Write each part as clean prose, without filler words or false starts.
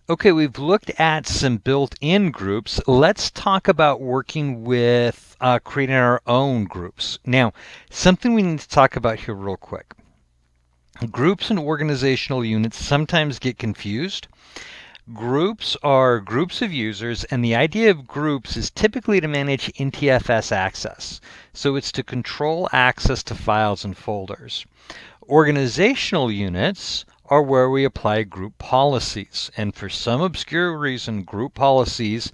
Okay, we've looked at some built-in groups. Let's talk about working with creating our own groups. Now, something we need to talk about here real quick. Groups and organizational units sometimes get confused. Groups are groups of users, and the idea of groups is typically to manage NTFS access. So it's to control access to files and folders. Organizational units are where we apply group policies. And for some obscure reason, group policies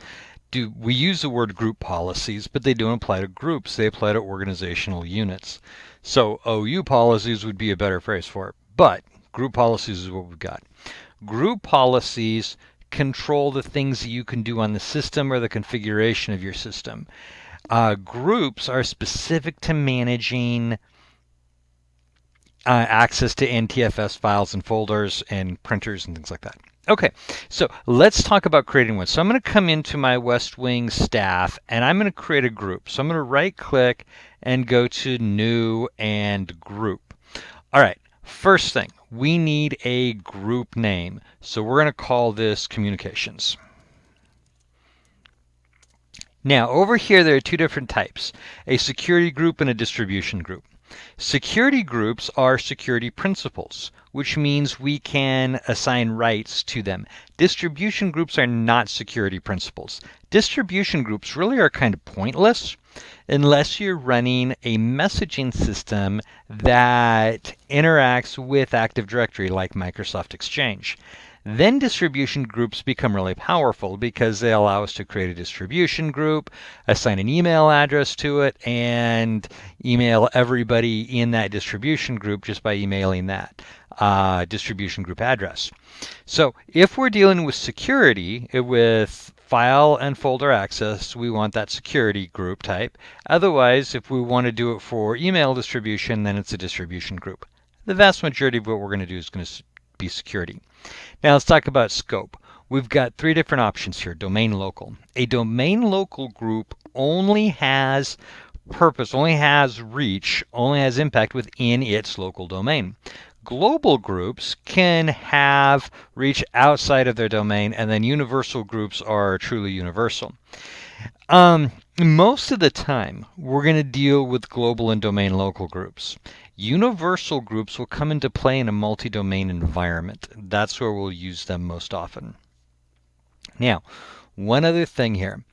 we use the word group policies, but they don't apply to groups. They apply to organizational units. So OU policies would be a better phrase for it. But group policies is what we've got. Group policies control the things that you can do on the system or the configuration of your system. Groups are specific to managing access to NTFS files and folders and printers and things like that. Okay, so let's talk about creating one. So I'm going to come into my West Wing staff and I'm going to create a group. So I'm going to right click and go to New and Group. All right, first thing, we need a group name. So we're going to call this Communications. Now over here there are two different types, a security group and a distribution group. Security groups are security principals, which means we can assign rights to them. Distribution groups are not security principals. Distribution groups really are kind of pointless unless you're running a messaging system that interacts with Active Directory like Microsoft Exchange. Then distribution groups become really powerful because they allow us to create a distribution group, assign an email address to it, and email everybody in that distribution group just by emailing that distribution group address. So if we're dealing with security, with file and folder access, we want that security group type. Otherwise, if we want to do it for email distribution, then it's a distribution group. The vast majority of what we're going to do is going to be security. Now let's talk about scope. We've got three different options here. Domain local. A domain local group only has purpose, only has reach, only has impact within its local domain. Global groups can have reach outside of their domain, and then universal groups are truly universal. Most of the time, we're going to deal with global and domain local groups. Universal groups will come into play in a multi-domain environment. That's where we'll use them most often. Now, one other thing here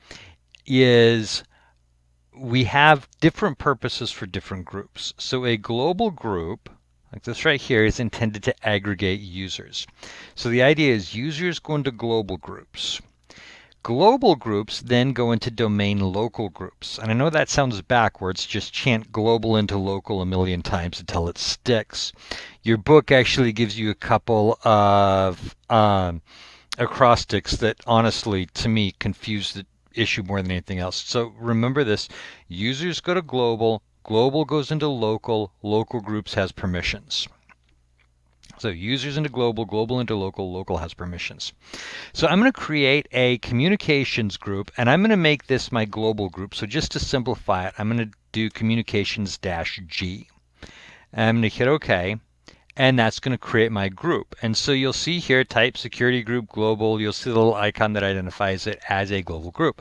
is we have different purposes for different groups. So a global group, like this right here, is intended to aggregate users. So the idea is users go into global groups. Global groups then go into domain local groups. And I know that sounds backwards, just chant global into local a million times until it sticks. Your book actually gives you a couple of acrostics that honestly, to me, confuse the issue more than anything else. So remember this, users go to global, global goes into local, local groups has permissions. So users into global, global into local, local has permissions. So I'm going to create a communications group, and I'm going to make this my global group. So just to simplify it, I'm going to do communications-G. I'm going to hit OK, and that's going to create my group. And so you'll see here, type security group global. You'll see the little icon that identifies it as a global group.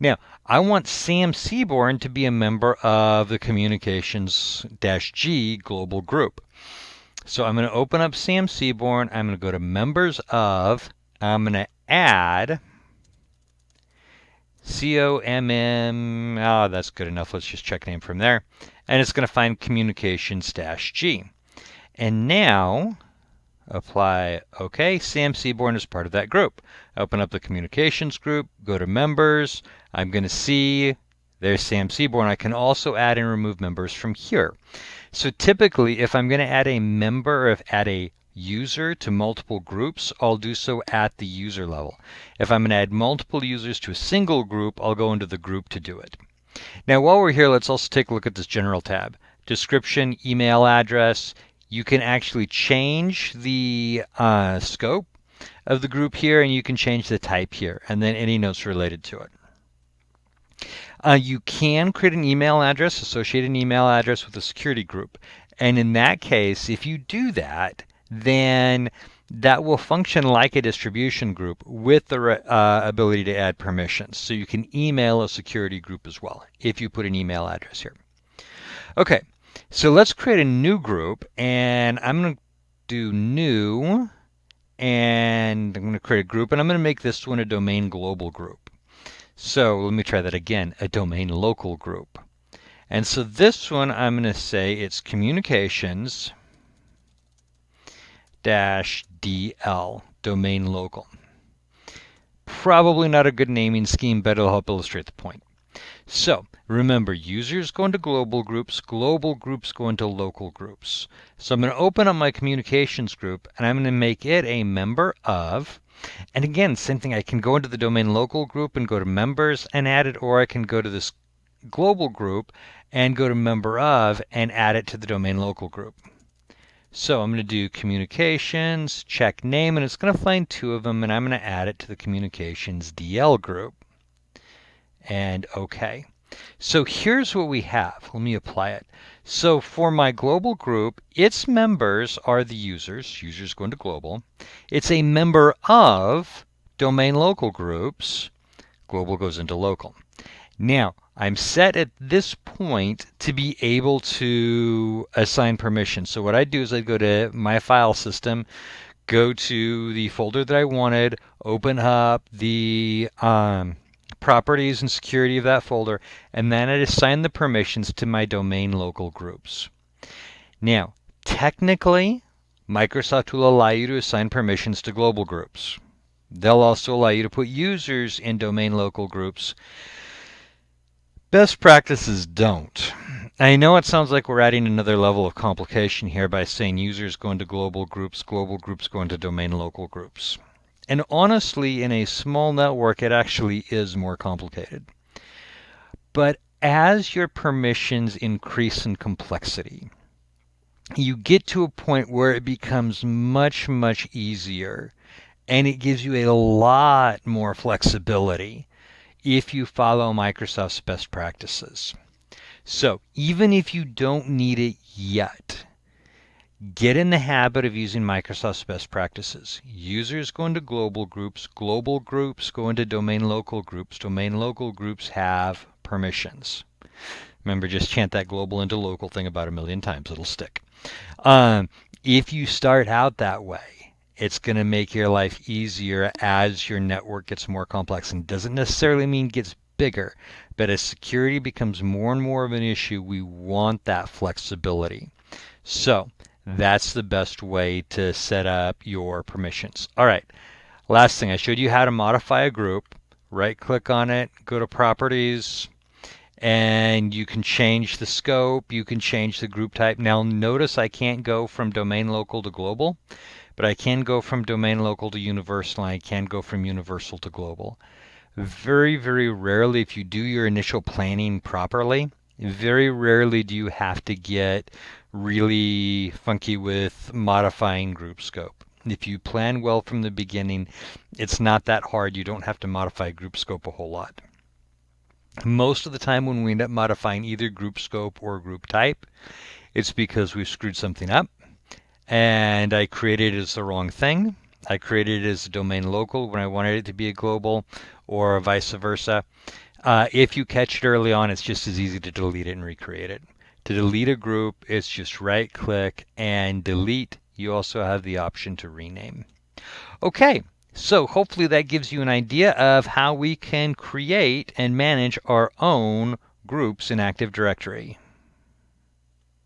Now, I want Sam Seaborn to be a member of the communications-G global group. So I'm going to open up Sam Seaborn. I'm going to go to members of. I'm going to add COMM. Oh, that's good enough. Let's just check name from there. And it's going to find communications-G. And now apply OK. Sam Seaborn is part of that group. Open up the communications group. Go to members. I'm going to see there's Sam Seaborn. I can also add and remove members from here. So typically, if I'm going to add a member or add a user to multiple groups, I'll do so at the user level. If I'm going to add multiple users to a single group, I'll go into the group to do it. Now, while we're here, let's also take a look at this general tab. Description, email address. You can actually change the scope of the group here, and you can change the type here, and then any notes related to it. You can create an email address, associate an email address with a security group. And in that case, if you do that, then that will function like a distribution group with the ability to add permissions. So you can email a security group as well if you put an email address here. Okay, so let's create a new group, and I'm going to do new, and I'm going to create a group, and I'm going to make this one a domain global group. So let me try that again, a domain local group. And so this one, I'm going to say it's communications -DL, domain local. Probably not a good naming scheme, but it'll help illustrate the point. So remember, users go into global groups go into local groups. So I'm going to open up my communications group, and I'm going to make it a member of, and again, same thing, I can go into the domain local group and go to members and add it, or I can go to this global group and go to member of and add it to the domain local group. So I'm going to do communications, check name, and it's going to find two of them, and I'm going to add it to the communications DL group. And OK. So here's what we have. Let me apply it. So for my global group, its members are the users. Users go into global. It's a member of domain local groups. Global goes into local. Now, I'm set at this point to be able to assign permissions. So what I do is I go to my file system, go to the folder that I wanted, open up the properties and security of that folder, and then I assign the permissions to my domain local groups. Now, technically, Microsoft will allow you to assign permissions to global groups. They'll also allow you to put users in domain local groups. Best practices don't. I know it sounds like we're adding another level of complication here by saying users go into global groups go into domain local groups. And honestly, in a small network, it actually is more complicated. But as your permissions increase in complexity, you get to a point where it becomes much, much easier, and it gives you a lot more flexibility if you follow Microsoft's best practices. So even if you don't need it yet, get in the habit of using Microsoft's best practices. Users go into global groups go into domain local groups have permissions. Remember, just chant that global into local thing about 1,000,000 times, it'll stick. If you start out that way, it's going to make your life easier as your network gets more complex, and doesn't necessarily mean gets bigger, but as security becomes more and more of an issue, we want that flexibility. So that's the best way to set up your permissions. All right, last thing, I showed you how to modify a group. Right click on it, go to properties, and you can change the scope, you can change the group type. Now notice I can't go from domain local to global, but I can go from domain local to universal, and I can go from universal to global. Very, very rarely, if you do your initial planning properly, very rarely do you have to get really funky with modifying group scope. If you plan well from the beginning, it's not that hard. You don't have to modify group scope a whole lot. Most of the time when we end up modifying either group scope or group type, it's because we've screwed something up, and I created it as the wrong thing. I created it as a domain local when I wanted it to be a global, or vice versa. If you catch it early on, it's just as easy to delete it and recreate it. To delete a group, it's just right click and delete. You also have the option to rename. Okay, so hopefully that gives you an idea of how we can create and manage our own groups in Active Directory.